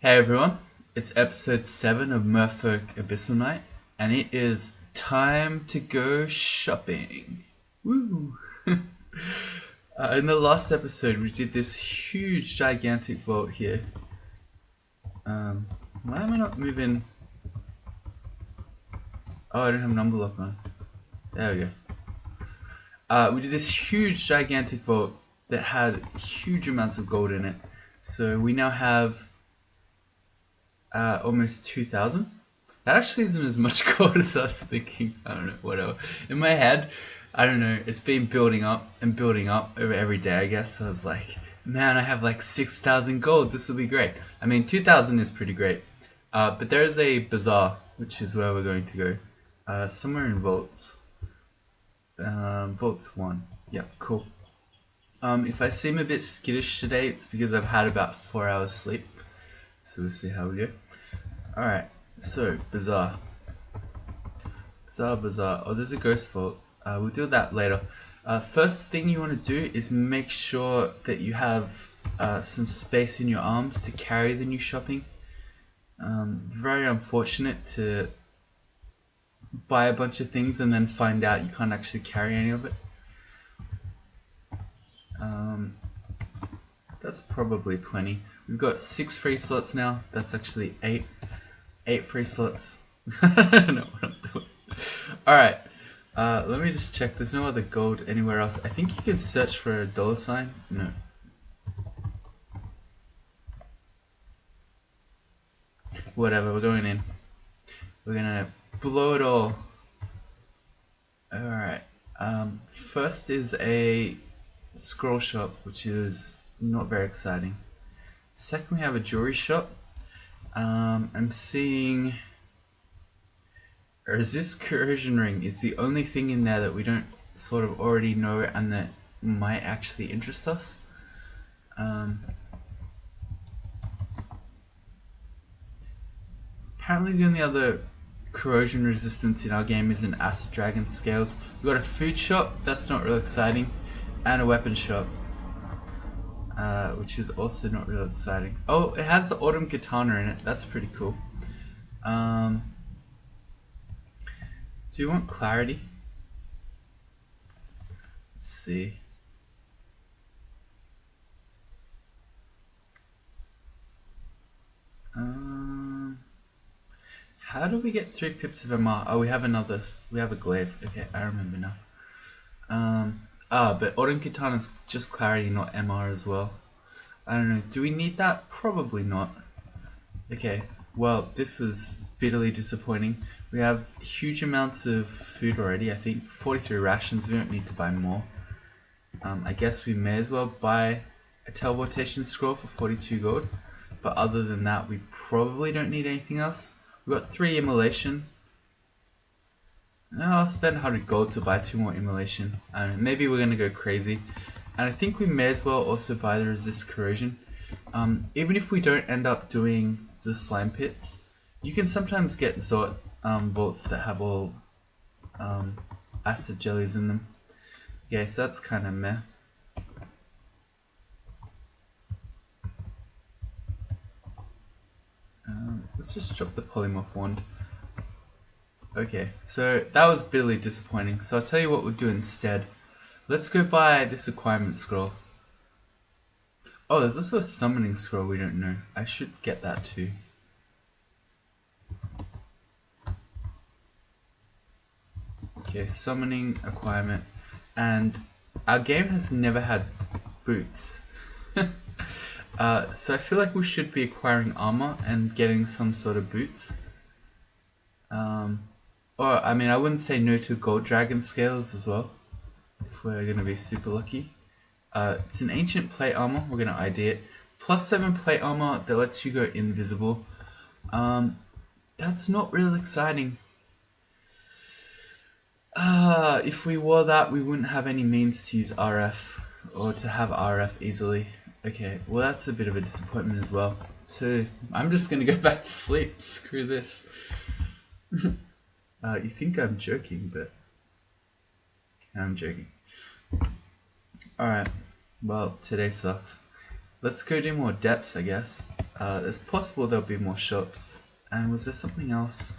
Hey everyone, it's episode 7 of Merfolk Abyssal Knight, and it is time to go shopping. Woo! In the last episode, we did this huge, gigantic vault here. Why am I not moving? Oh, I don't have number lock on. There we go. We did this huge, gigantic vault that had huge amounts of gold in it. So we now have almost 2,000. That actually isn't as much gold as I was thinking. I don't know, whatever. In my head, I don't know, it's been building up and building up over every day, I guess. So I was like, man, I have like 6,000 gold. This will be great. I mean, 2,000 is pretty great. But there is a bazaar, which is where we're going to go. Somewhere in Vaults. Vaults 1. Yeah, cool. If I seem a bit skittish today, it's because I've had about 4 hours sleep. So we'll see how we go. Alright, so, bazaar. Bazaar. Oh, there's a ghost vault. We'll do that later. First thing you want to do is make sure that you have some space in your arms to carry the new shopping. Very unfortunate to buy a bunch of things and then find out you can't actually carry any of it. That's probably plenty. We've got 6 free slots now. That's actually 8. 8 free slots. I don't know what I'm doing. Alright, let me just check. There's no other gold anywhere else. I think you can search for a $sign. No. Whatever, we're going in. We're gonna blow it all. Alright. First is a scroll shop, which is not very exciting. Second, we have a jewelry shop. I'm seeing a resist corrosion ring is the only thing in there that we don't sort of already know and that might actually interest us. Apparently the only other corrosion resistance in our game is an acid dragon scales. We've got a food shop, that's not real exciting, and a weapon shop, which is also not real exciting. Oh, it has the autumn katana in it, that's pretty cool. Do you want clarity? Let's see. How do we get 3 pips of MR? Oh, we have another. We have a glaive. Okay, I remember now. But autumn katana's just clarity, not MR as well. I don't know. Do we need that? Probably not. Okay. Well, this was bitterly disappointing. We have huge amounts of food already. I think 43 rations. We don't need to buy more. I guess we may as well buy a teleportation scroll for 42 gold. But other than that, we probably don't need anything else. We've got 3 immolation. I'll spend 100 gold to buy 2 more immolation. Maybe we're gonna go crazy. And I think we may as well also buy the resist corrosion. Even if we don't end up doing the slime pits, you can sometimes get Zot vaults that have all acid jellies in them. Yeah, so that's kind of meh. Let's just drop the polymorph wand. Okay, so that was bitterly disappointing. So I'll tell you what we'll do instead. Let's go buy this acquirement scroll. Oh, there's also a summoning scroll we don't know. I should get that too. Okay, summoning acquirement. And our game has never had boots. So I feel like we should be acquiring armor and getting some sort of boots. Or, I mean, I wouldn't say no to gold dragon scales as well, if we're going to be super lucky. It's an ancient plate armor, we're going to ID it. +7 plate armor that lets you go invisible. That's not real exciting. If we wore that, we wouldn't have any means to use RF, or to have RF easily. Okay, well that's a bit of a disappointment as well. So, I'm just going to go back to sleep, screw this. You think I'm joking, but I'm joking. Alright, well, today sucks. Let's go do more depths, I guess. It's possible there'll be more shops. And was there something else?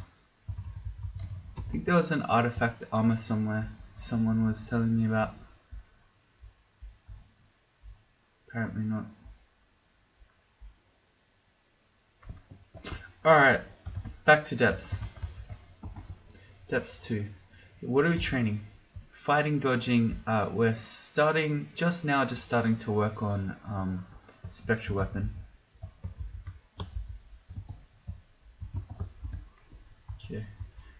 I think there was an artifact armor somewhere. Someone was telling me about. Apparently not. Alright, back to depths. Depths 2. What are we training? Fighting, dodging. We're starting, just starting to work on spectral weapon. Okay.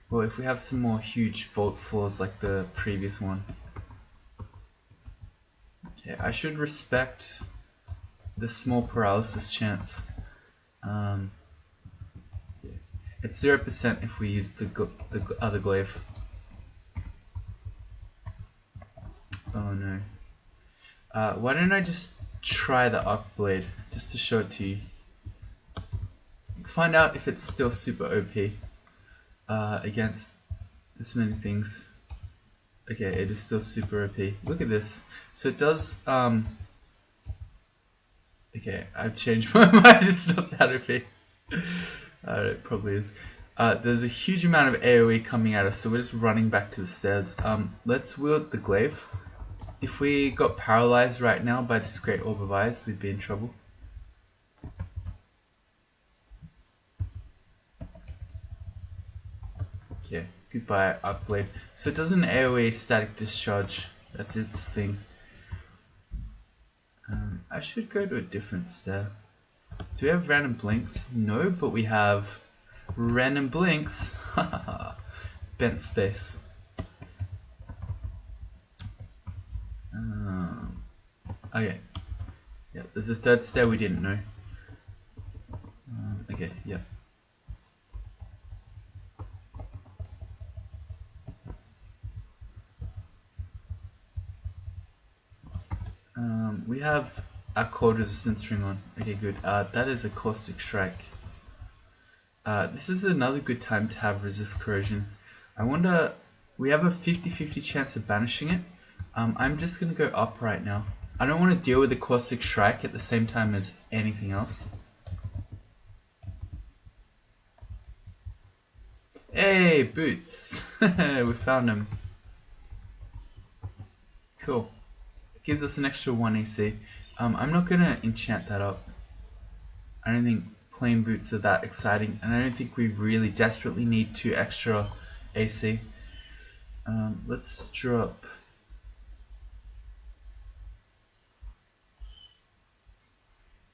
Well, if we have some more huge vault floors like the previous one. Okay, I should respect the small paralysis chance. Yeah. It's 0% if we use the other glaive. Oh no. Why don't I just try the arc blade just to show it to you? Let's find out if it's still super OP against this many things. Okay, it is still super OP. Look at this. So it does. Okay, I've changed my mind. It's not that OP. It probably is. There's a huge amount of AoE coming at us, so we're just running back to the stairs. Let's wield the glaive. If we got paralyzed right now by this great orb of eyes, we'd be in trouble. Okay, goodbye Arcblade. So it does an AoE static discharge. That's its thing. I should go to a different stair. Do we have random blinks? No, but we have random blinks. Bent space. Okay. Yeah, there's a third stair we didn't know. Okay, yeah. We have a cold resistance ring on. Okay, good. That is a caustic strike. This is another good time to have resist corrosion. I wonder, we have a 50-50 chance of banishing it. I'm just gonna go up right now. I don't want to deal with the caustic strike at the same time as anything else. Hey, boots! We found him. Cool. It gives us an extra 1 AC. I'm not gonna enchant that up. I don't think plain boots are that exciting, and I don't think we really desperately need 2 extra AC. Let's drop.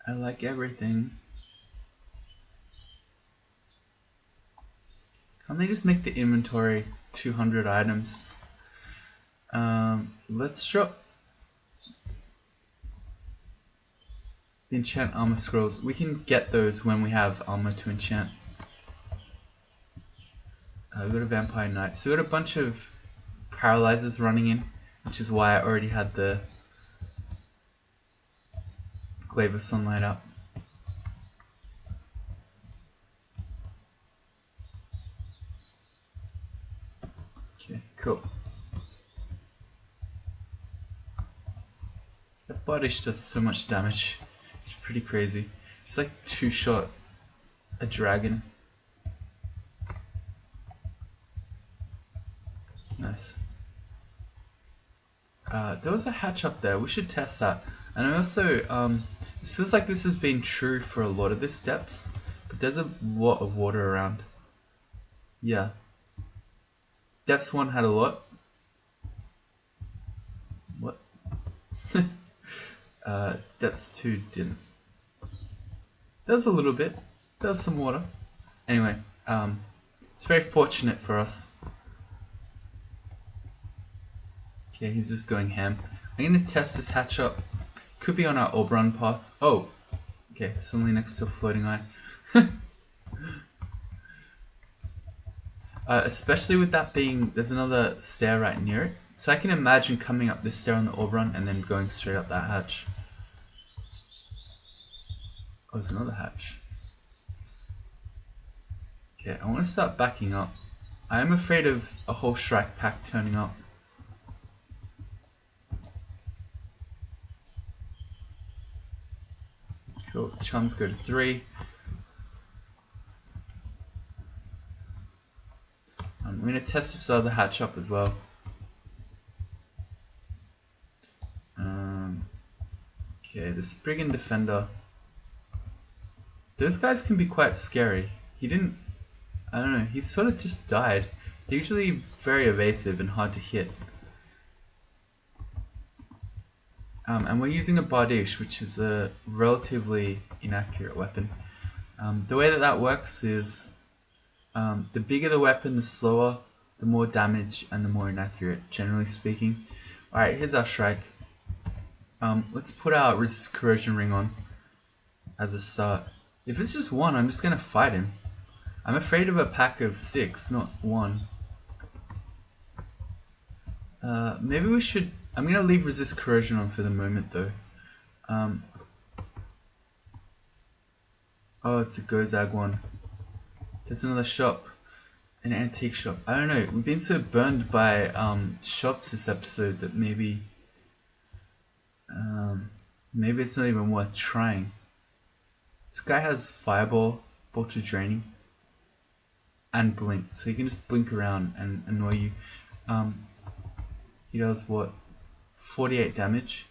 I like everything. Can't they just make the inventory 200 items? Let's drop the enchant armor scrolls. We can get those when we have armor to enchant. We got a vampire knight. So we got a bunch of paralyzers running in, which is why I already had the glaive of sunlight up. Okay, cool. That bodish does so much damage. It's pretty crazy. It's like 2-shot a dragon. Nice. There was a hatch up there. We should test that. And I also, this feels like this has been true for a lot of the steps, but there's a lot of water around. Yeah. Depths 1 had a lot. What? Depths 2 didn't. There was a little bit. There was some water. Anyway, it's very fortunate for us. Okay, he's just going ham. I'm gonna test this hatch up. Could be on our Oberon path. Oh, okay, suddenly next to a floating eye. Especially with that being, there's another stair right near it. So I can imagine coming up this stair on the Oberon and then going straight up that hatch. Oh, there's another hatch. Okay, I want to start backing up. I am afraid of a whole Shrike pack turning up. Cool. Chums go to 3. I'm going to test this other hatch up as well. Okay, the Spriggan Defender. Those guys can be quite scary. He didn't... I don't know, he sort of just died. They're usually very evasive and hard to hit. And we're using a Bardiche, which is a relatively inaccurate weapon. The way that works is the bigger the weapon, the slower, the more damage, and the more inaccurate, generally speaking. Alright, here's our strike. Let's put our resist corrosion ring on as a start. If it's just 1, I'm just going to fight him. I'm afraid of a pack of 6, not 1. Maybe we should... I'm going to leave resist corrosion on for the moment though. Oh, it's a Gozag one. There's another shop. An antique shop. I don't know. We've been so burned by shops this episode that maybe it's not even worth trying. This guy has Fireball, Bolt of Draining, and Blink. So he can just blink around and annoy you. He does what? 48 damage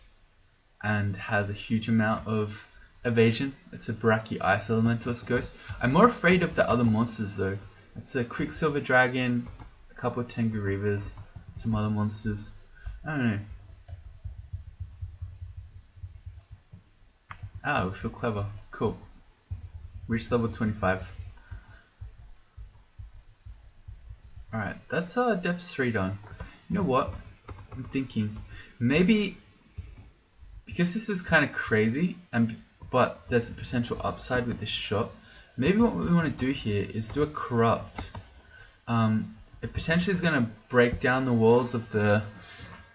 and has a huge amount of evasion. It's a Baraki Ice Elementalist Ghost. I'm more afraid of the other monsters though. It's a Quicksilver Dragon, a couple of Tengu Reavers, some other monsters. I don't know. Ah, we feel clever. Cool. Reached level 25. Alright, that's our depth 3 done. You know what? I'm thinking maybe because this is kind of crazy but there's a potential upside with this shot, maybe what we want to do here is do a corrupt. It potentially is going to break down the walls of the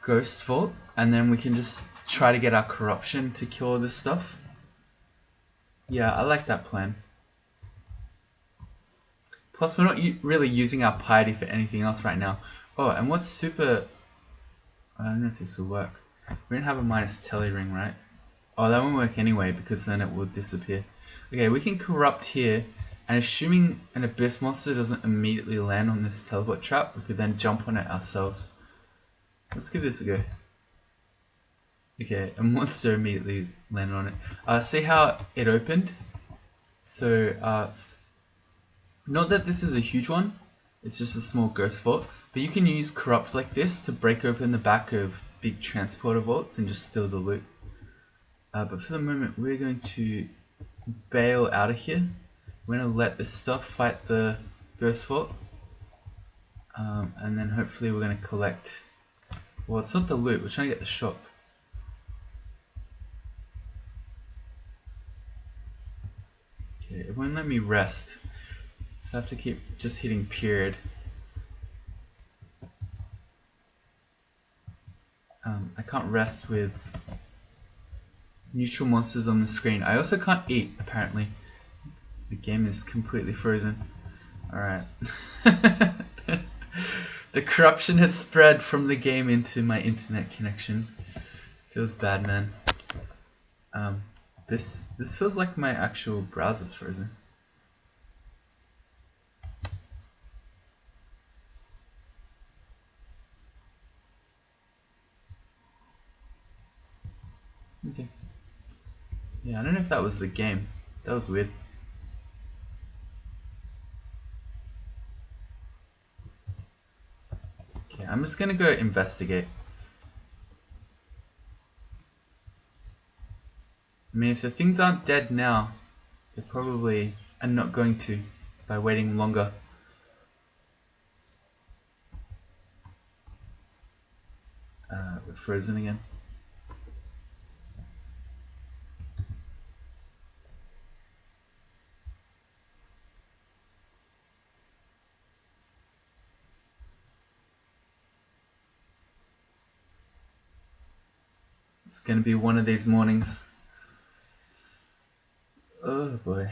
ghost vault and then we can just try to get our corruption to kill all this stuff. Yeah, I like that plan. Plus we're not really using our piety for anything else right now. Oh, and what's super... I don't know if this will work. We don't have a minus telly ring, right? Oh, that won't work anyway because then it will disappear. Okay, we can corrupt here, and assuming an abyss monster doesn't immediately land on this teleport trap, we could then jump on it ourselves. Let's give this a go. Okay, a monster immediately landed on it. See how it opened? So, not that this is a huge one, it's just a small ghost vault, but you can use corrupt like this to break open the back of big transporter vaults and just steal the loot. But for the moment, we're going to bail out of here. We're going to let this stuff fight the ghost vault. And then hopefully we're going to collect... Well, it's not the loot, we're trying to get the shop. Okay, it won't let me rest. So I have to keep just hitting period. I can't rest with neutral monsters on the screen. I also can't eat, apparently. The game is completely frozen. Alright. The corruption has spread from the game into my internet connection. Feels bad, man. This feels like my actual browser's frozen. Okay. Yeah, I don't know if that was the game. That was weird. Okay, I'm just gonna go investigate. I mean, if the things aren't dead now, they probably are not going to by waiting longer. We're frozen again. It's gonna be one of these mornings. Oh boy.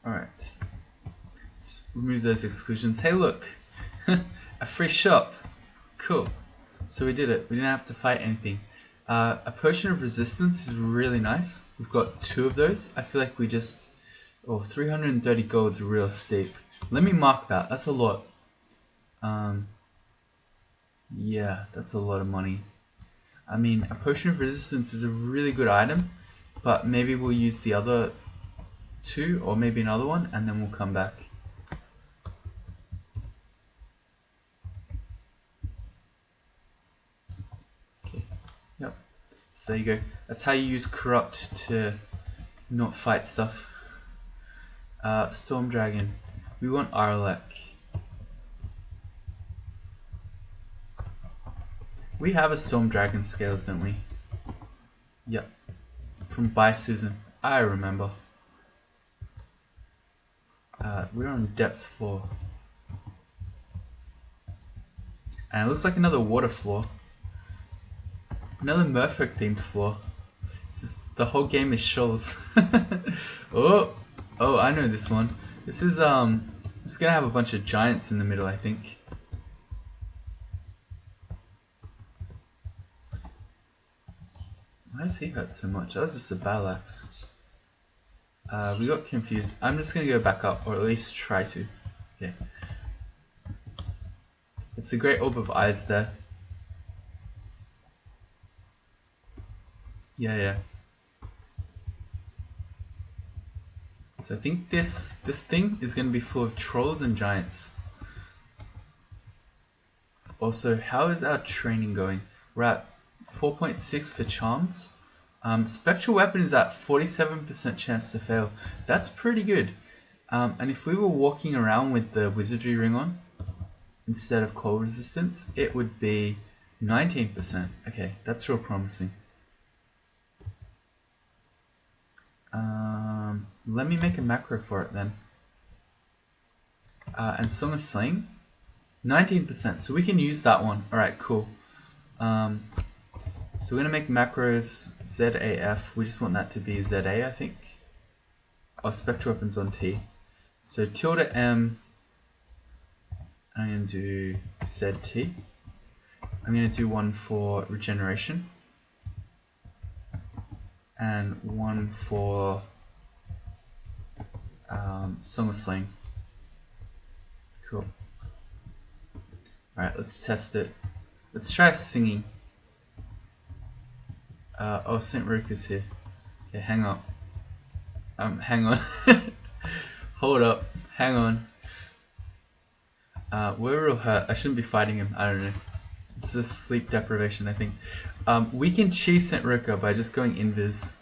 Alright. Let's remove those exclusions. Hey look! A free shop! Cool. So we did it. We didn't have to fight anything. A potion of resistance is really nice. We've got 2 of those. I feel like we just... Oh, 330 gold's real steep. Let me mark that. That's a lot. Yeah, that's a lot of money. I mean, a potion of resistance is a really good item, but maybe we'll use the other 2 or maybe another one and then we'll come back. Okay, yep. So there you go. That's how you use corrupt to not fight stuff. Storm Dragon. We want Arlek. We have a Storm Dragon scales, don't we? Yep. From By Susan. I remember. We're on depths 4. And it looks like another water floor. Another Merfolk themed floor. The whole game is shoals. Oh, I know this one. This is gonna have a bunch of giants in the middle, I think. Why does he hurt so much? That was just a battle axe. We got confused. I'm just gonna go back up, or at least try to. Okay. It's a great orb of eyes there. Yeah. So I think this thing is gonna be full of trolls and giants. Also, how is our training going? We're at 4.6 for charms. Spectral weapon is at 47% chance to fail. That's pretty good. And if we were walking around with the wizardry ring on instead of cold resistance, it would be 19%. Okay, that's real promising. Let me make a macro for it then. And Song of Slaying, 19%. So we can use that one. Alright, cool. So we're going to make macros ZAF. We just want that to be ZA, I think. Our spectral weapons on T. So tilde M, I'm going to do ZT. I'm going to do one for regeneration. And one for Song of Slaying. Cool. Alright, let's test it. Let's try singing. Oh, St. Rook is here. Okay, hang on. Hang on. Hold up. Hang on. We're real hurt. I shouldn't be fighting him. I don't know. It's just sleep deprivation, I think. We can cheese St. Roka by just going invis.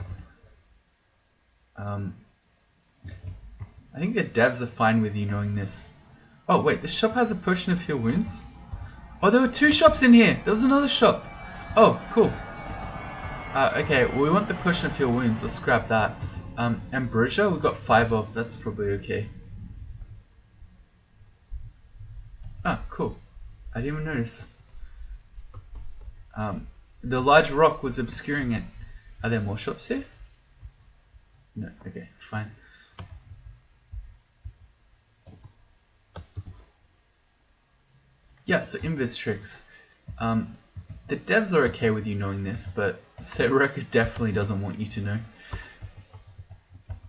I think the devs are fine with you knowing this. Oh, wait. This shop has a potion of heal wounds? Oh, there were 2 shops in here. There was another shop. Oh, cool. Okay, well, we want the potion of heal wounds. Let's grab that. Ambrosia, we've got 5 of. That's probably okay. Ah, cool. I didn't even notice. The large rock was obscuring it. Are there more shops here? No, okay, fine. Yeah, so invis tricks. The devs are okay with you knowing this, but Roka definitely doesn't want you to know.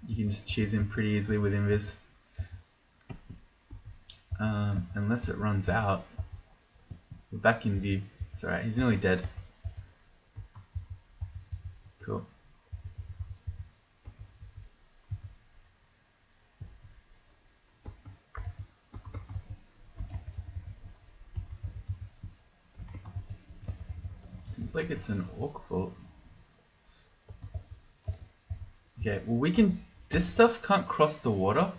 You can just cheese him pretty easily with invis. Unless it runs out. We're back in view. It's alright, he's nearly dead. Cool. Seems like it's an orc vault. Okay, well we can... This stuff can't cross the water.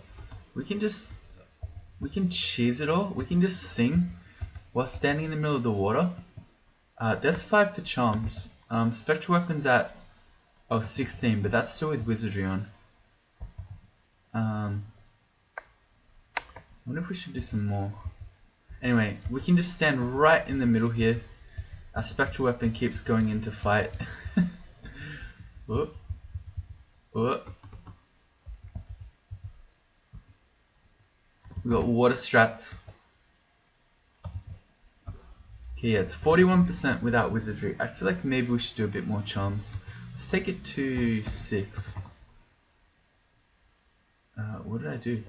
We can cheese it all. We can just sing while standing in the middle of the water. There's 5 for charms. Spectral weapons at 16, but that's still with wizardry on. I wonder if we should do some more. Anyway, we can just stand right in the middle here. Our spectral weapon keeps going into fight. Whoop. Whoop. We got water strats. Okay, yeah, it's 41% without wizardry. I feel like maybe we should do a bit more charms. Let's take it to 6. What did I do?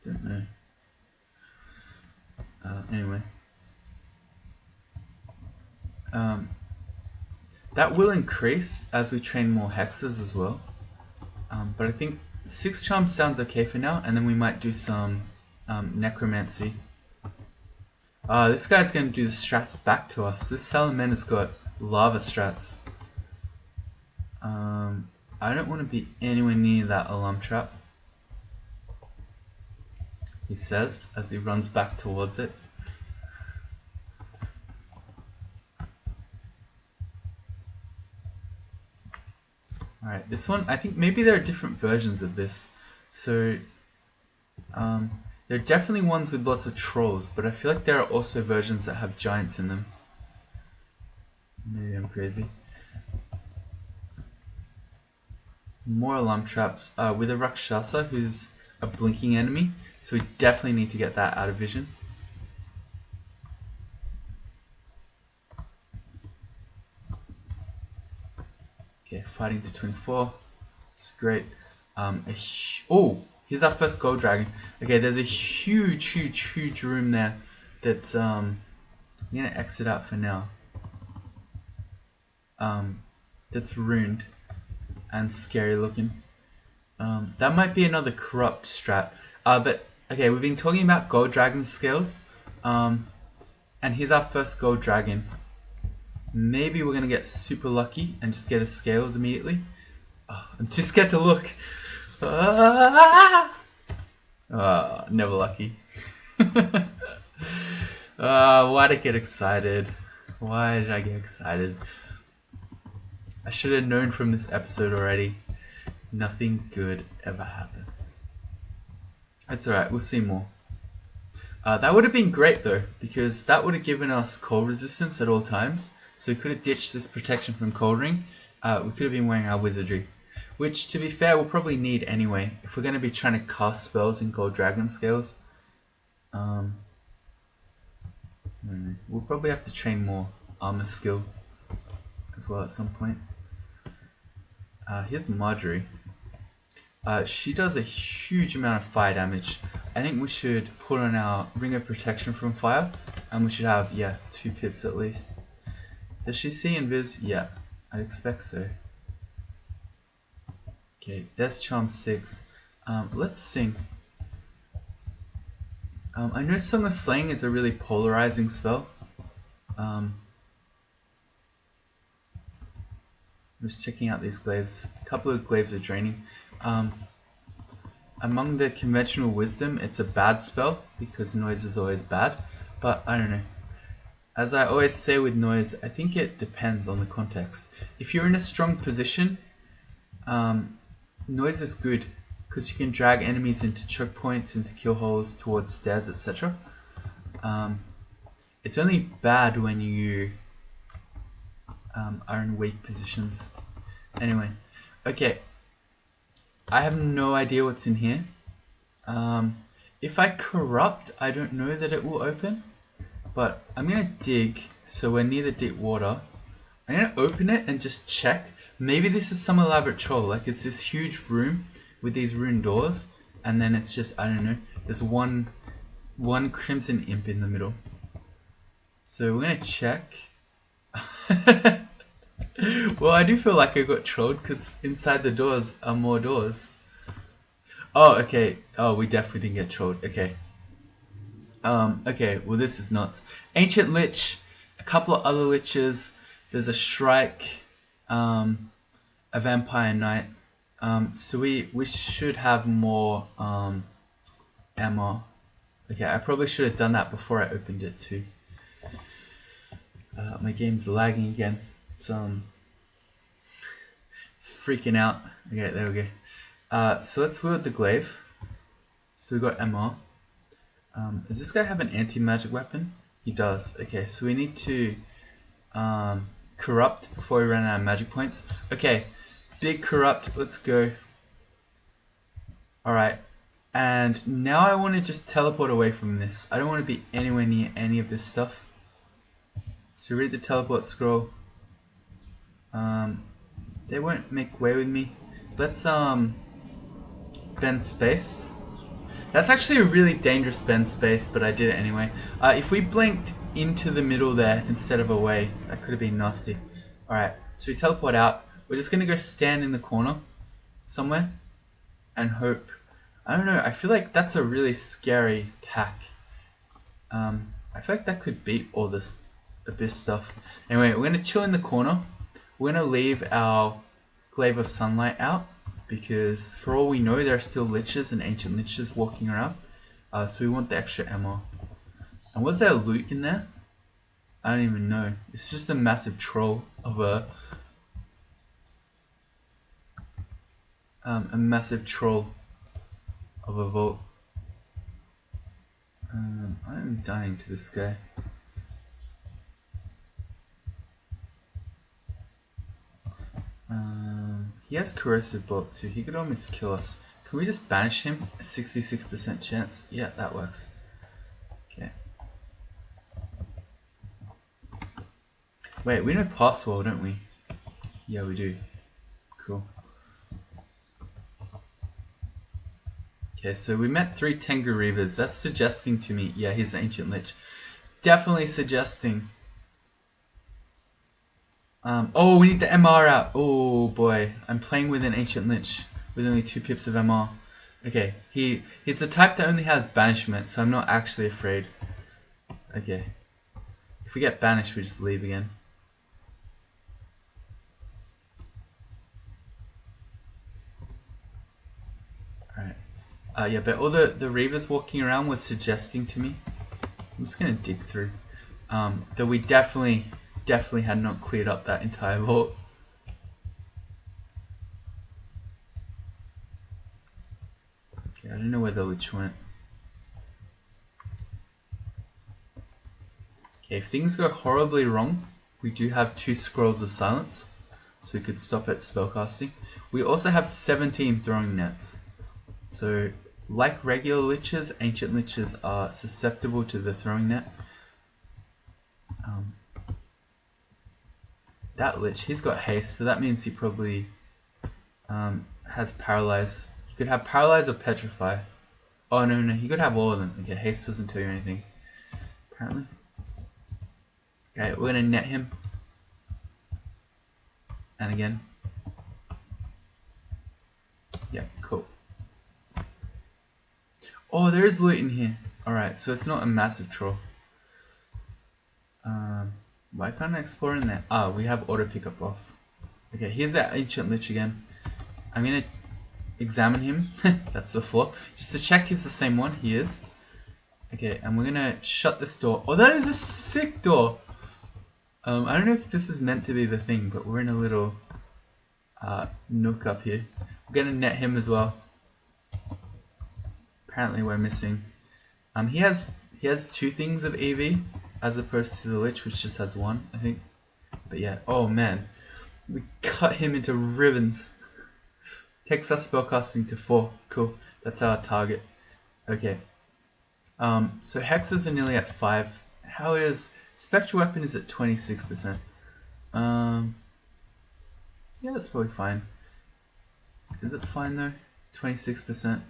Don't know. Anyway. That will increase as we train more hexes as well. But I think 6 charms sounds okay for now, and then we might do some necromancy. This guy's going to do the strats back to us. This Salamander's got lava strats. I don't want to be anywhere near that alarm trap, he says as he runs back towards it. Alright, this one, I think maybe there are different versions of this. So, there are definitely ones with lots of trolls, but I feel like there are also versions that have giants in them. Maybe I'm crazy. More alarm traps with a Rakshasa who's a blinking enemy, so we definitely need to get that out of vision. Okay, fighting to 24. It's great. Oh, here's our first gold dragon. Okay, there's a huge room there that's I'm gonna exit out for now. That's ruined and scary looking. That might be another corrupt strat. But okay, we've been talking about gold dragon scales. And here's our first gold dragon. Maybe we're gonna get super lucky and just get a scales immediately. I'm too scared to look. Never lucky. Why'd I get excited? Why did I get excited? I should have known from this episode already. Nothing good ever happens. That's alright, we'll see more. That would have been great though, because that would have given us cold resistance at all times. So we could have ditched this protection from cold ring. We could have been wearing our wizardry. Which, to be fair, we'll probably need anyway, if we're going to be trying to cast spells in gold dragon scales. We'll probably have to train more armor skill as well at some point. Here's Marjorie. She does a huge amount of fire damage. I think we should put on our ring of protection from fire, and we should have, 2 pips at least. Does she see invis? Yeah, I'd expect so. Okay, Death Charm 6. Let's sing. I know Song of Slaying is a really polarizing spell. I'm just checking out these glaives. A couple of glaives are draining. Among the conventional wisdom, it's a bad spell because noise is always bad. But I don't know. As I always say with noise, I think it depends on the context. If you're in a strong position, noise is good because you can drag enemies into choke points, into kill holes, towards stairs, etc. It's only bad when you are in weak positions. Anyway, okay. I have no idea what's in here. If I corrupt, I don't know that it will open. But I'm going to dig, so we're near the deep water. I'm going to open it and just check. Maybe this is some elaborate troll. Like it's this huge room with these rune doors. And then it's just, I don't know, there's one crimson imp in the middle. So we're going to check. Well, I do feel like I got trolled because inside the doors are more doors. Oh, okay. Oh, we definitely didn't get trolled. Okay. Okay, well this is nuts. Ancient Lich, a couple of other liches, there's a Shrike, a Vampire Knight. So we should have more ammo. Okay, I probably should have done that before I opened it too. My game's lagging again. It's freaking out. Okay, there we go. So let's wield the glaive. So we got ammo. Does this guy have an anti-magic weapon? He does. Okay, so we need to corrupt before we run out of magic points. Okay, big corrupt. Let's go. Alright. And now I want to just teleport away from this. I don't want to be anywhere near any of this stuff. So read the teleport scroll. They won't make way with me. Let's bend space. That's actually a really dangerous bend space, but I did it anyway. If we blinked into the middle there instead of away, that could have been nasty. Alright, so we teleport out. We're just gonna go stand in the corner somewhere and hope. I don't know, I feel like that's a really scary hack. I feel like that could beat all this abyss stuff. Anyway, we're gonna chill in the corner. We're gonna leave our glaive of sunlight out because for all we know there are still liches and ancient liches walking around. So we want the extra ammo. And was there loot in there? I don't even know. It's just a massive troll of a massive troll of a vault. I'm dying to this guy. He has corrosive bolt too. He could almost kill us. Can we just banish him? A 66% chance. Yeah, that works. Okay. Wait, we know pass wall, don't we? Yeah, we do. Cool. Okay, so we met 3 Tengu Reavers. That's suggesting to me, yeah, he's an Ancient Lich. Definitely suggesting. Oh, we need the MR out. Oh boy, I'm playing with an Ancient Lich with only 2 pips of MR. Okay, he's the type that only has banishment, so I'm not actually afraid. Okay. If we get banished, we just leave again. Alright. Yeah, but all the Reavers walking around was suggesting to me. I'm just gonna dig through. That we definitely had not cleared up that entire vault. Okay, I don't know where the Lich went. Okay, if things go horribly wrong, we do have 2 Scrolls of Silence, so we could stop at spellcasting. We also have 17 throwing nets. So, like regular liches, ancient liches are susceptible to the throwing net. That lich, he's got haste, so that means he probably has paralyze. He could have paralyze or petrify. Oh no, he could have all of them. Okay, haste doesn't tell you anything, apparently. Okay, we're gonna net him. And again. Yeah, cool. Oh, there is loot in here. Alright, so it's not a massive troll. Why can't I explore in there? Ah, we have auto pickup off. Okay, here's that ancient lich again. I'm gonna examine him. That's the floor. Just to check he's the same one. He is. Okay, and we're gonna shut this door. Oh, that is a sick door! I don't know if this is meant to be the thing, but we're in a little nook up here. We're gonna net him as well. Apparently we're missing. He has 2 things of EV as opposed to the Lich, which just has 1, I think. But yeah, oh man, we cut him into ribbons. Takes us spellcasting to 4. Cool, that's our target. Okay. So hexes are nearly at 5. How is spectral weapon is at 26%. Yeah, that's probably fine. Is it fine though? 26%.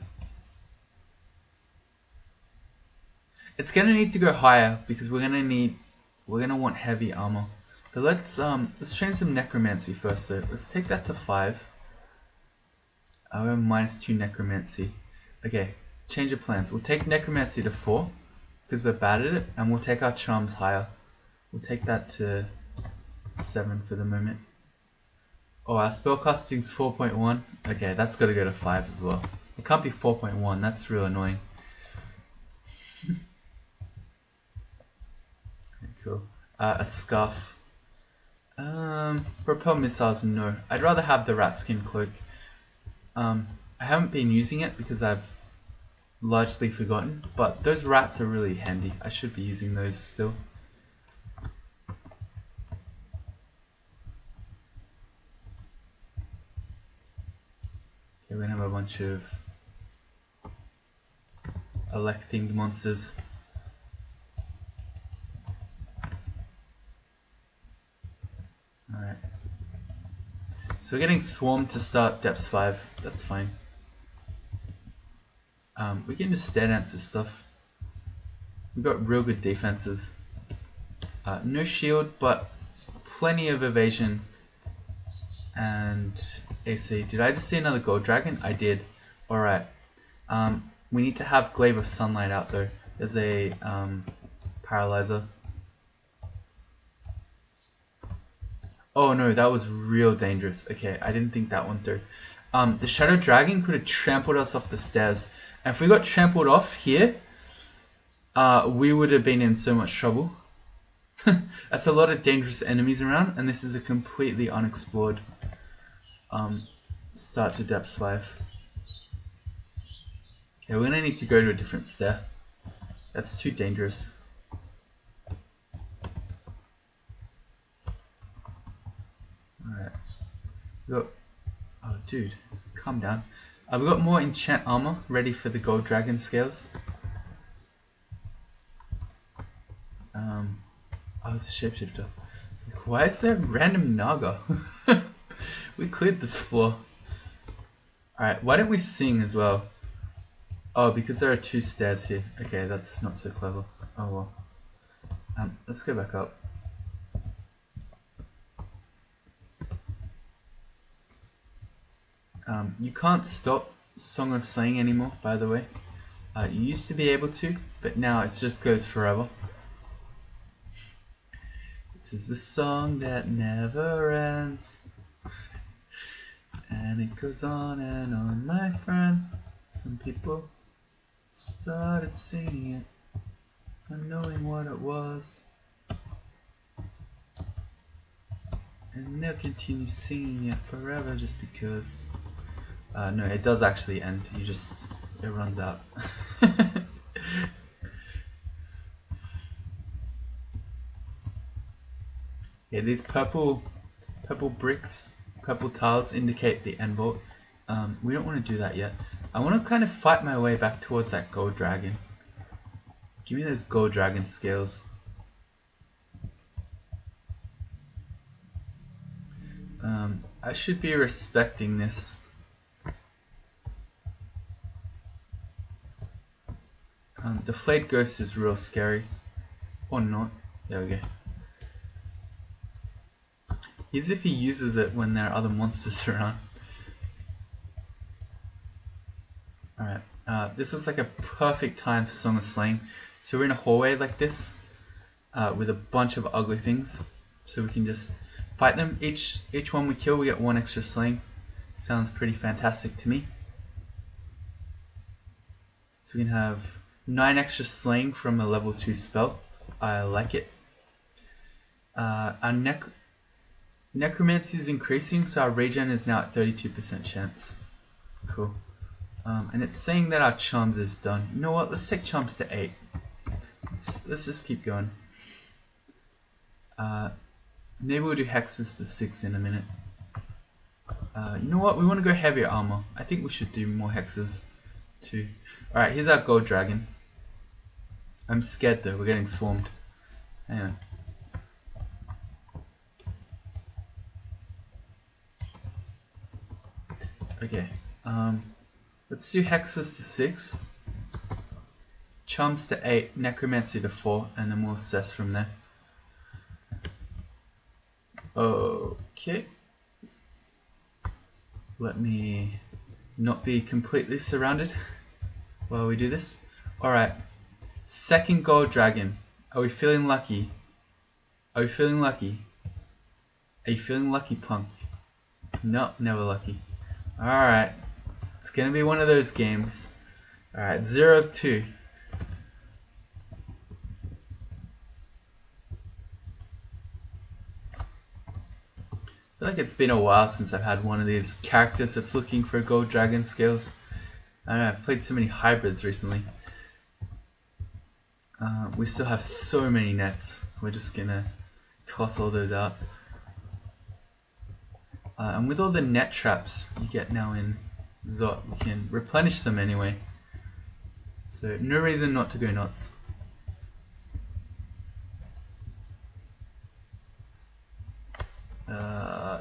It's gonna need to go higher because we're gonna want heavy armor. But let's train some necromancy first though. Let's take that to 5. We have -2 necromancy. Okay, change of plans. We'll take necromancy to 4 because we're bad at it, and we'll take our charms higher. We'll take that to 7 for the moment. Oh, our spellcasting's 4.1. Okay, that's got to go to 5 as well. It can't be 4.1. That's real annoying. Cool. A scarf. Propel missiles, no. I'd rather have the rat skin cloak. I haven't been using it because I've largely forgotten, but those rats are really handy. I should be using those still. Okay, we're gonna have a bunch of elect themed monsters. Alright. So we're getting swarmed to start depths 5. That's fine. We can just stare dance this stuff. We've got real good defenses. No shield, but plenty of evasion and AC. Did I just see another gold dragon? I did. Alright. We need to have Glaive of Sunlight out though. There's a paralyzer. Oh no, that was real dangerous. Okay, I didn't think that one through. The Shadow Dragon could have trampled us off the stairs. And if we got trampled off here, we would have been in so much trouble. That's a lot of dangerous enemies around, and this is a completely unexplored start to depths 5. Okay, we're gonna need to go to a different stair. That's too dangerous. Alright. Oh dude, calm down. We got more enchant armor ready for the gold dragon scales. Oh, it's a shapeshifter. It's like, why is there a random Naga? We cleared this floor. Alright, why don't we sing as well? Oh, because there are 2 stairs here. Okay, that's not so clever. Oh well. Let's go back up. You can't stop Song of Slaying anymore, by the way. You used to be able to, but now it just goes forever. This is the song that never ends. And it goes on, my friend. Some people started singing it, unknowing what it was. And they'll continue singing it forever just because. No, it does actually end. It runs out. Yeah, these purple bricks, purple tiles indicate the end vault. We don't want to do that yet. I want to kind of fight my way back towards that gold dragon. Give me those gold dragon scales. I should be respecting this. The Flayed Ghost is real scary. Or not. There we go. Here's if he uses it when there are other monsters around. Alright, this looks like a perfect time for Song of Slaying. So we're in a hallway like this, with a bunch of ugly things. So we can just fight them. Each one we kill, we get 1 extra slaying. Sounds pretty fantastic to me. So we can have 9 extra slaying from a level 2 spell. I like it. Our Necromancy is increasing, so our regen is now at 32% chance. Cool. And it's saying that our charms is done. You know what? Let's take charms to 8. Let's just keep going. Maybe we'll do hexes to 6 in a minute. You know what? We want to go heavier armor. I think we should do more hexes too. Alright, here's our gold dragon. I'm scared though. We're getting swarmed. Hang on. Okay. Let's do hexes to 6. Charms to 8. Necromancy to 4. And then we'll assess from there. Okay. Let me not be completely surrounded while we do this. Alright. Second gold dragon. Are we feeling lucky? Are we feeling lucky? Are you feeling lucky, punk? No, never lucky. Alright. It's gonna be one of those games. Alright, 0 of 2. I feel like it's been a while since I've had one of these characters that's looking for gold dragon scales. I don't know, I've played so many hybrids recently. We still have so many nets. We're just gonna toss all those out. And with all the net traps you get now in Zot, we can replenish them anyway. So no reason not to go nuts.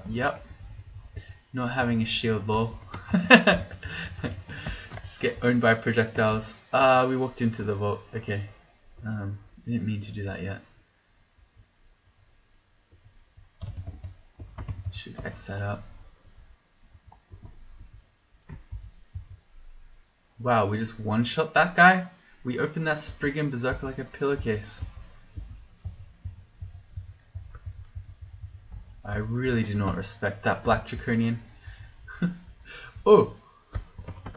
Yep. Not having a shield law. Just get owned by projectiles. We walked into the vault. Okay. I didn't mean to do that yet. Should X that up. Wow, we just one-shot that guy? We opened that Spriggan Berserker like a pillowcase. I really do not respect that Black Draconian. Oh!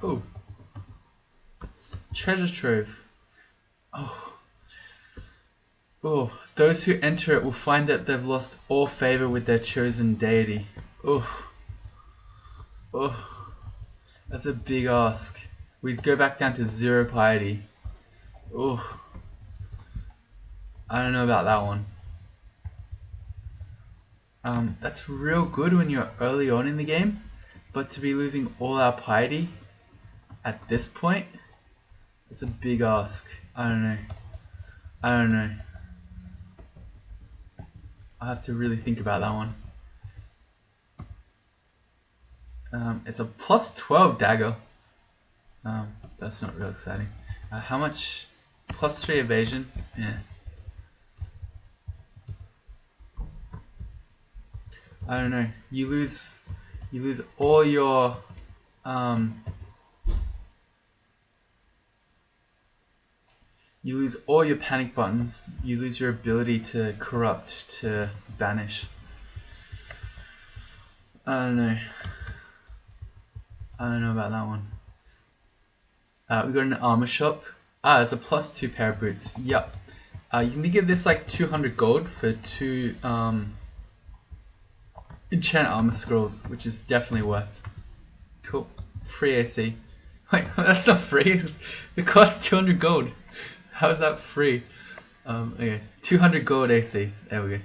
Oh! It's treasure trove. Oh. Oh, those who enter it will find that they've lost all favor with their chosen deity. Oh. Oh. That's a big ask. We'd go back down to 0 piety. Oh. I don't know about that one. That's real good when you're early on in the game, but to be losing all our piety at this point, it's a big ask. I don't know. I don't know. I have to really think about that one. It's a plus 12 dagger. That's not real exciting. How much? Plus 3 evasion? Yeah. I don't know. You lose all your you lose all your panic buttons. You lose your ability to corrupt, to banish. I don't know. I don't know about that one. We got an armor shop. It's a plus 2 pair of boots. Yep. You can give this like 200 gold for 2 enchant armor scrolls, which is definitely worth. Cool. Free AC. Wait, that's not free. It costs 200 gold. How is that free? Okay, 200 gold AC. There we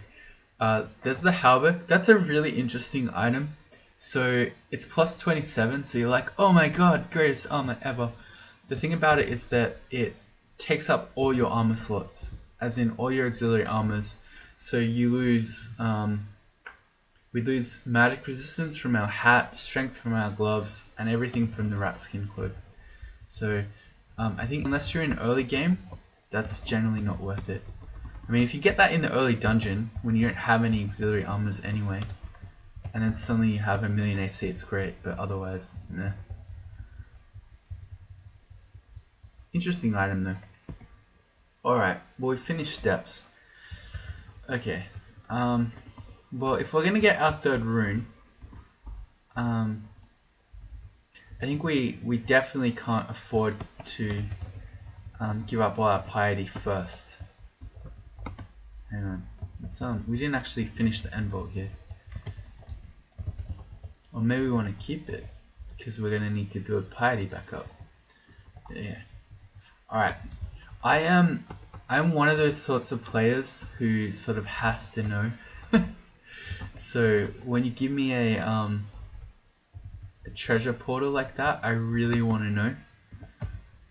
go. There's the halberd. That's a really interesting item. So it's plus 27. So you're like, oh my god, greatest armor ever. The thing about it is that it takes up all your armor slots, as in all your auxiliary armors. So you lose. We lose magic resistance from our hat, strength from our gloves, and everything from the rat skin cloak. So I think unless you're in early game, that's generally not worth it. I mean, if you get that in the early dungeon, when you don't have any auxiliary armors anyway, and then suddenly you have a million AC, it's great, but otherwise, nah. Interesting item though. Alright, well we finished steps. Okay, well if we're gonna get our 3rd rune, I think we definitely can't afford to give up all our piety first. Hang on, let's, we didn't actually finish the end vault here. Or maybe we want to keep it, because we're going to need to build piety back up. Yeah. Alright. I'm one of those sorts of players who sort of has to know. So when you give me a treasure portal like that, I really want to know.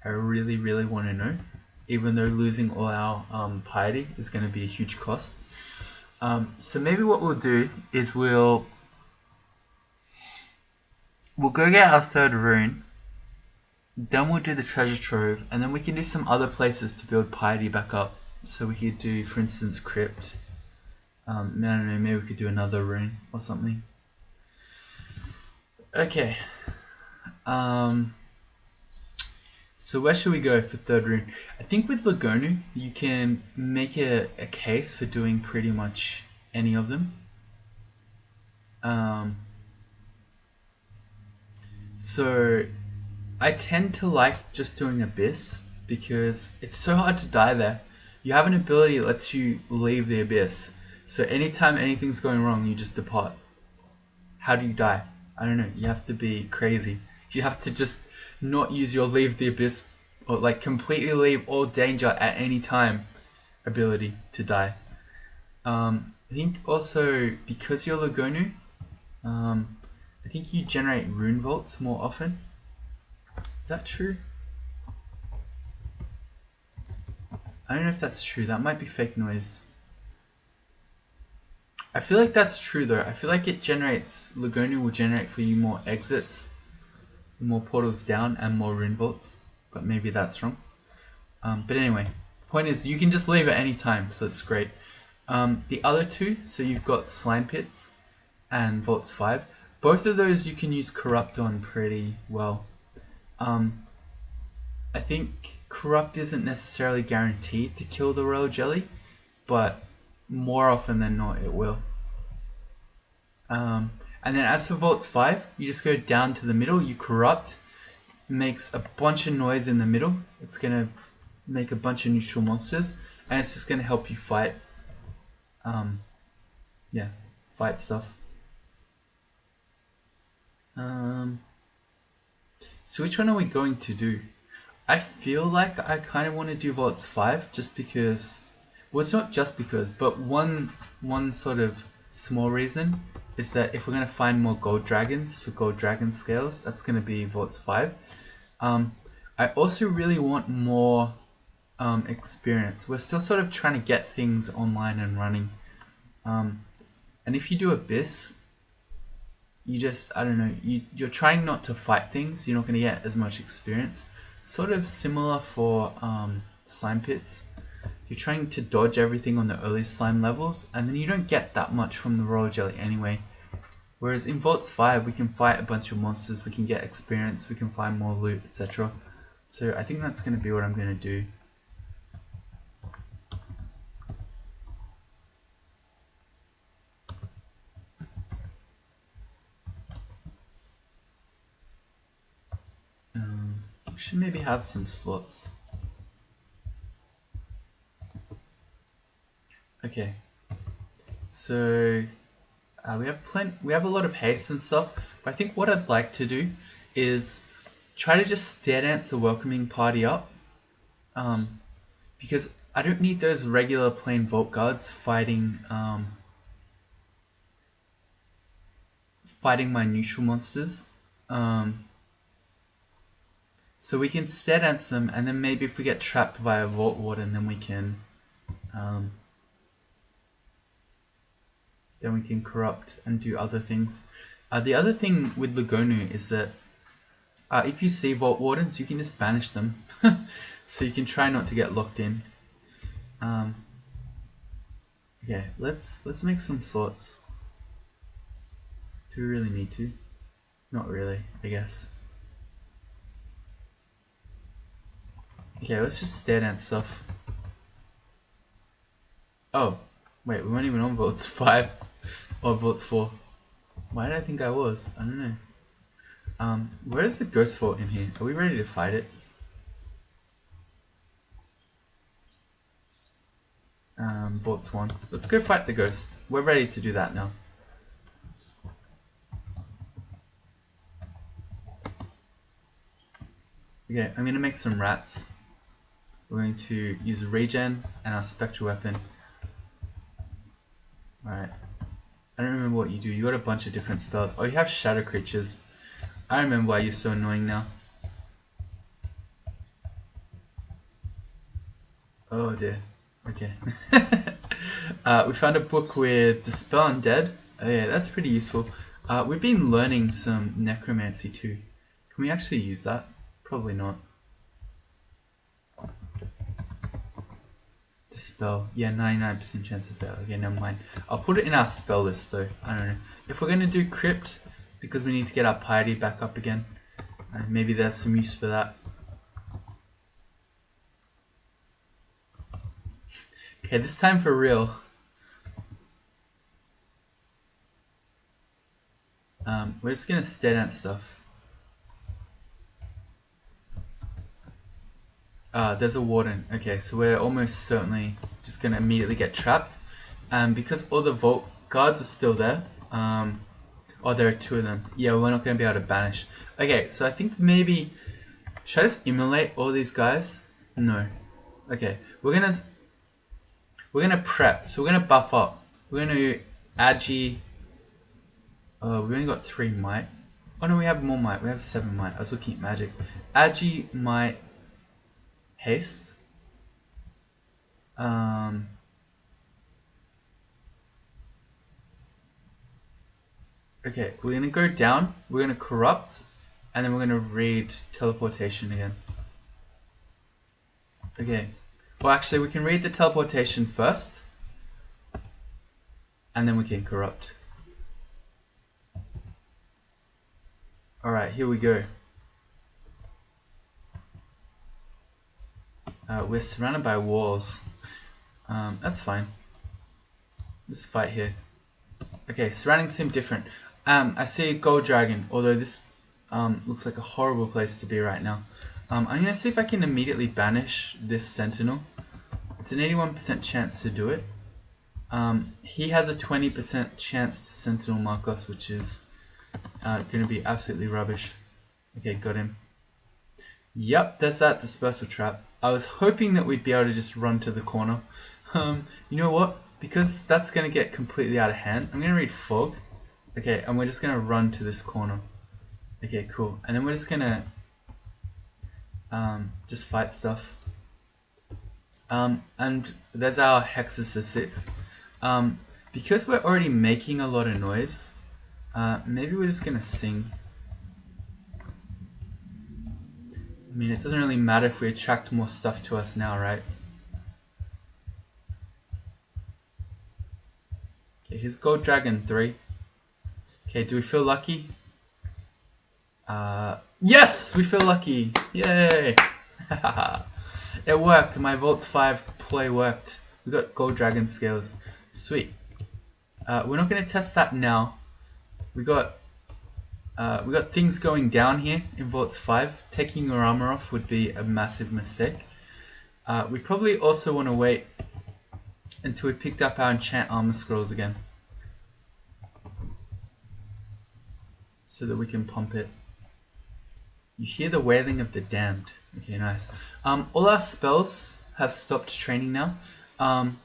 I really, really want to know. Even though losing all our piety is going to be a huge cost. So maybe what we'll do is we'll go get our 3rd rune, then we'll do the treasure trove, and then we can do some other places to build piety back up. So we could do, for instance, crypt. I don't know, maybe we could do another rune or something. Okay. So where should we go for 3rd rune? I think with Lagonu, you can make a case for doing pretty much any of them. So I tend to like just doing Abyss because it's so hard to die there. You have an ability that lets you leave the Abyss. So anytime anything's going wrong, you just depart. How do you die? I don't know. You have to be crazy. You have to just not use your leave the Abyss or like completely leave all danger at any time ability to die. I think also because you're Lagonu, I think you generate rune vaults more often. Is that true? I don't know if that's true. That might be fake noise. I feel like that's true though. I feel like it generates, Lagoni will generate for you more exits, more portals down, and more rune vaults. But maybe that's wrong. But anyway, point is you can just leave at any time, so it's great. The other two, so you've got slime pits and vaults 5. Both of those you can use corrupt on pretty well. I think corrupt isn't necessarily guaranteed to kill the royal jelly, but more often than not it will. And then as for vaults 5, you just go down to the middle, you corrupt, it makes a bunch of noise in the middle. It's gonna make a bunch of neutral monsters, and it's just gonna help you fight. Yeah, fight stuff. So which one are we going to do? I feel like I kind of want to do vaults 5 just because, well, it's not just because, but one sort of small reason is that if we're going to find more gold dragons for gold dragon scales, that's going to be vaults 5. I also really want more experience. We're still sort of trying to get things online and running. And if you do Abyss, you just, I don't know, you're trying not to fight things, you're not going to get as much experience. Sort of similar for slime pits. You're trying to dodge everything on the early slime levels, and then you don't get that much from the royal jelly anyway. Whereas in Vaults 5, we can fight a bunch of monsters, we can get experience, we can find more loot, etc. So I think that's going to be what I'm going to do. We should maybe have some slots. Okay, so we have a lot of haste and stuff, but I think what I'd like to do is try to just stare dance the welcoming party up, because I don't need those regular plain vault guards fighting fighting my neutral monsters. So we can stare dance them, and then maybe if we get trapped by a vault warden, then we can corrupt and do other things. The other thing with Lagonu is that if you see vault wardens, you can just banish them, so you can try not to get locked in. Okay, let's make some slots. Do we really need to? Not really, I guess. Okay, let's just stare dance stuff. Oh, wait, we weren't even on Vaults 5 or Vaults 4. Why did I think I was? I don't know. Where is the ghost vault in here? Are we ready to fight it? Vaults 1. Let's go fight the ghost. We're ready to do that now. Okay, I'm gonna make some rats. We're going to use a regen and our spectral weapon. Alright. I don't remember what you do. You got a bunch of different spells. Oh, you have shadow creatures. I remember why you're so annoying now. Oh dear. Okay. We found a book with Dispel Undead. Oh yeah, that's pretty useful. We've been learning some necromancy too. Can we actually use that? Probably not. Dispel. Yeah, 99% chance of fail. Okay, never mind. I'll put it in our spell list though. I don't know. If we're going to do Crypt, because we need to get our piety back up again, maybe there's some use for that. Okay, this time for real. We're just going to stare at stuff. There's a warden. Okay, so we're almost certainly just going to immediately get trapped. Because all the vault guards are still there. Oh, there are 2 of them. Yeah, we're not going to be able to banish. Okay, so I think maybe... Should I just immolate all these guys? No. Okay, we're gonna prep. So we're gonna buff up. We're gonna agi. We only got 3 might. Oh no, we have more might. We have 7 might. I was looking at magic. Agi, might, haste. Um, okay, we're gonna go down. We're gonna corrupt, and then we're gonna read teleportation again. Okay. Well, actually, we can read the teleportation first, and then we can corrupt. All right, here we go. We're surrounded by walls. That's fine. Let's fight here. Okay, surroundings seem different. I see a gold dragon, although this looks like a horrible place to be right now. I'm gonna see if I can immediately banish this sentinel. It's an 81% chance to do it. He has a 20% chance to sentinel mark us, which is gonna be absolutely rubbish. Okay, got him. Yep, there's that dispersal trap. I was hoping that we'd be able to just run to the corner. You know what? Because that's going to get completely out of hand, I'm going to read fog. Okay, and we're just going to run to this corner. Okay, cool. And then we're just going to just fight stuff. And there's our Hexus of 6. Because we're already making a lot of noise, maybe we're just going to sing. I mean, it doesn't really matter if we attract more stuff to us now, right? Okay, here's Gold Dragon 3. Okay, do we feel lucky? Yes! We feel lucky! Yay! It worked. My Vaults 5 play worked. We got Gold Dragon scales. Sweet. We're not going to test that now. We got things going down here in Vaults 5. Taking your armor off would be a massive mistake. We probably also want to wait until we picked up our enchant armor scrolls again, so that we can pump it. You hear the wailing of the damned. Okay, nice. All our spells have stopped training now. You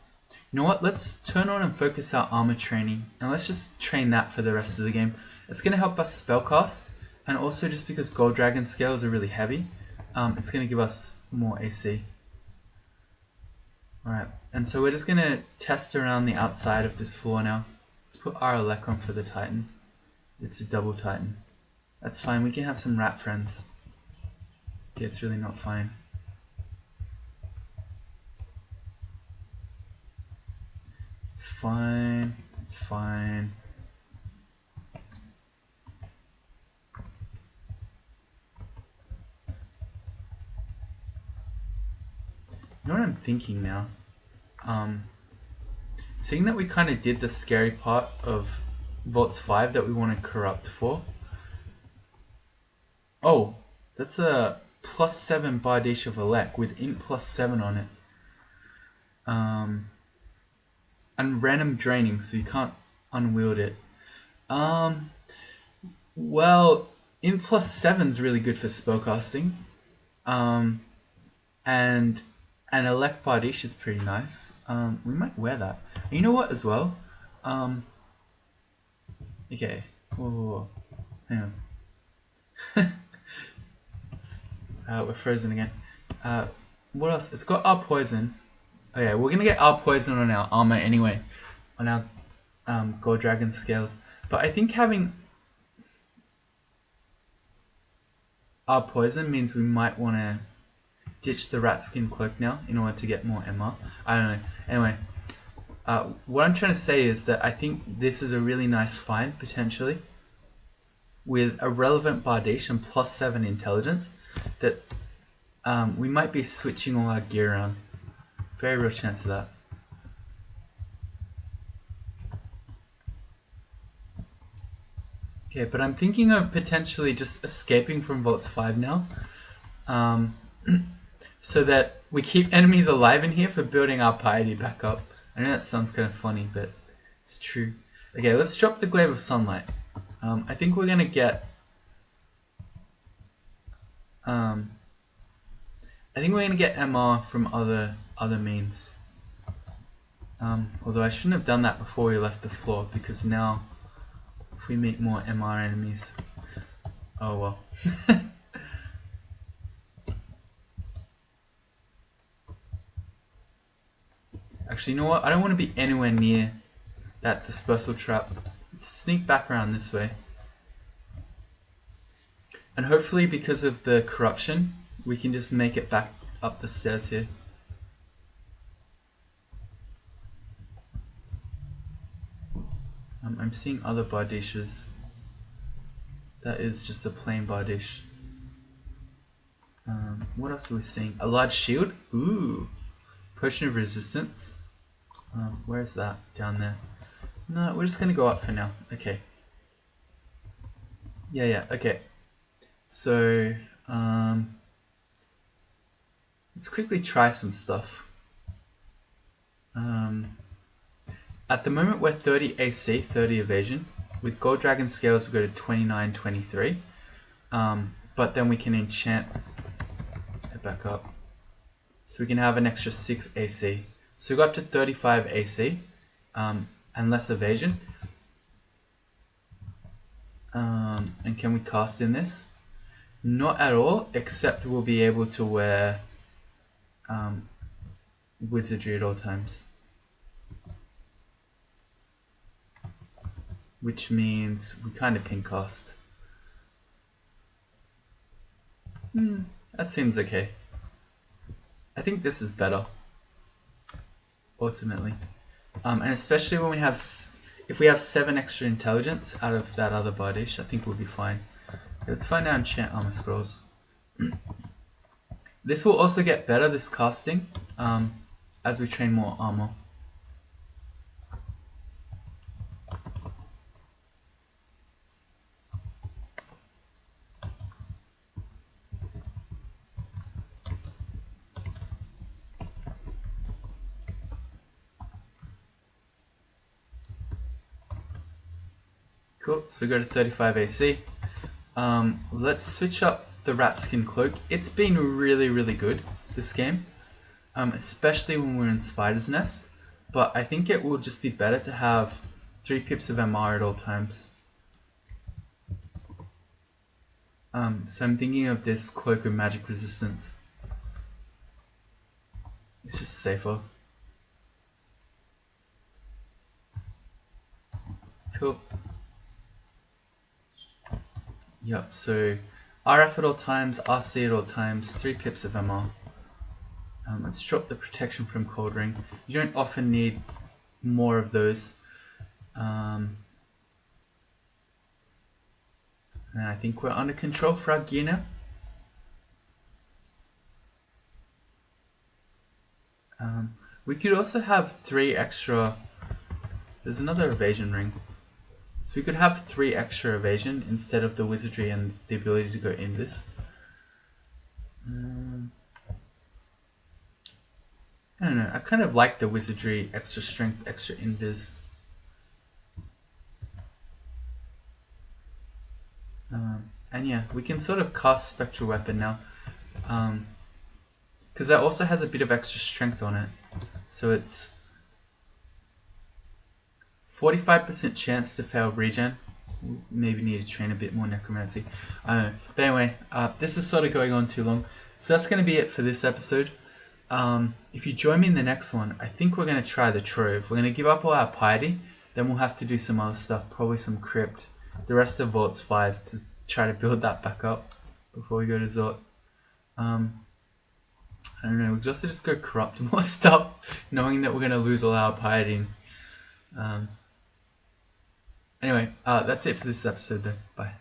know what? Let's turn on and focus our armor training, and let's just train that for the rest of the game. It's going to help us spellcast, and also just because Gold Dragon scales are really heavy, it's going to give us more AC. Alright, and so we're just going to test around the outside of this floor now. Let's put our elect on for the Titan. It's a double Titan. That's fine, we can have some rat friends. Yeah, it's really not fine. It's fine, it's fine. You know what I'm thinking now? Seeing that we kind of did the scary part of Vaults 5 that we want to corrupt for. Oh, that's a +7 Bardish of Elec with int +7 on it. And random draining, so you can't unwield it. Well, int +7's really good for spellcasting. And Elec Bardish is pretty nice. We might wear that. And you know what as well? Okay. Whoa. Hang on. We're frozen again. What else? It's got our poison. Okay, we're gonna get our poison on our armor anyway, on our Gold Dragon scales. But I think having our poison means we might want to ditch the rat skin cloak now in order to get more MR. I don't know. Anyway, what I'm trying to say is that I think this is a really nice find potentially, with a relevant Bardish and +7 intelligence, that we might be switching all our gear around. Very real chance of that. Okay, but I'm thinking of potentially just escaping from Vaults 5 now, so that we keep enemies alive in here for building our piety back up. I know that sounds kind of funny, but it's true. Okay, let's drop the Glaive of Sunlight. I think we're gonna get MR from other means. Although I shouldn't have done that before we left the floor, because now if we meet more MR enemies, oh well. Actually, you know what? I don't want to be anywhere near that dispersal trap. Let's sneak back around this way. And hopefully because of the corruption, we can just make it back up the stairs here. I'm seeing other bar dishes. That is just a plain bar dish. What else are we seeing? A large shield? Ooh. Potion of resistance. Where's that? Down there. No, we're just gonna go up for now. Okay. Yeah, okay. So, let's quickly try some stuff. At the moment we're 30 AC, 30 evasion. With Gold Dragon Scales we go to 29, 23. But then we can enchant it back up. So we can have an extra 6 AC. So we go up to 35 AC and less evasion. And can we cast in this? Not at all, except we'll be able to wear wizardry at all times. Which means we kind of can cast. That seems okay. I think this is better, ultimately. And especially when we have, if we have 7 extra intelligence out of that other bardish, I think we'll be fine. Let's find out enchant armor scrolls. This will also get better, this casting, as we train more armor. Cool, so we go to 35 AC. Let's switch up the rat skin cloak. It's been really good, this game. Especially when we're in Spider's Nest. But I think it will just be better to have 3 pips of MR at all times. So I'm thinking of this cloak of magic resistance. It's just safer. Cool. Yep, so RF at all times, RC at all times, 3 pips of MR. Let's drop the protection from Cold Ring. You don't often need more of those. And I think we're under control for our gear now. We could also have 3 extra. There's another evasion ring. So we could have 3 extra evasion instead of the wizardry and the ability to go in this. I don't know, I kind of like the wizardry, extra strength, extra invis. And yeah, we can sort of cast Spectral Weapon now. Because that also has a bit of extra strength on it. So it's 45% chance to fail regen. Maybe need to train a bit more necromancy. I don't know. But anyway, this is sort of going on too long. So that's going to be it for this episode. If you join me in the next one, I think we're going to try the Trove. We're going to give up all our piety. Then we'll have to do some other stuff. Probably some crypt. The rest of Vaults 5 to try to build that back up before we go to Zort. I don't know, we could also just go corrupt more stuff, knowing that we're going to lose all our piety. Anyway, that's it for this episode though. Bye.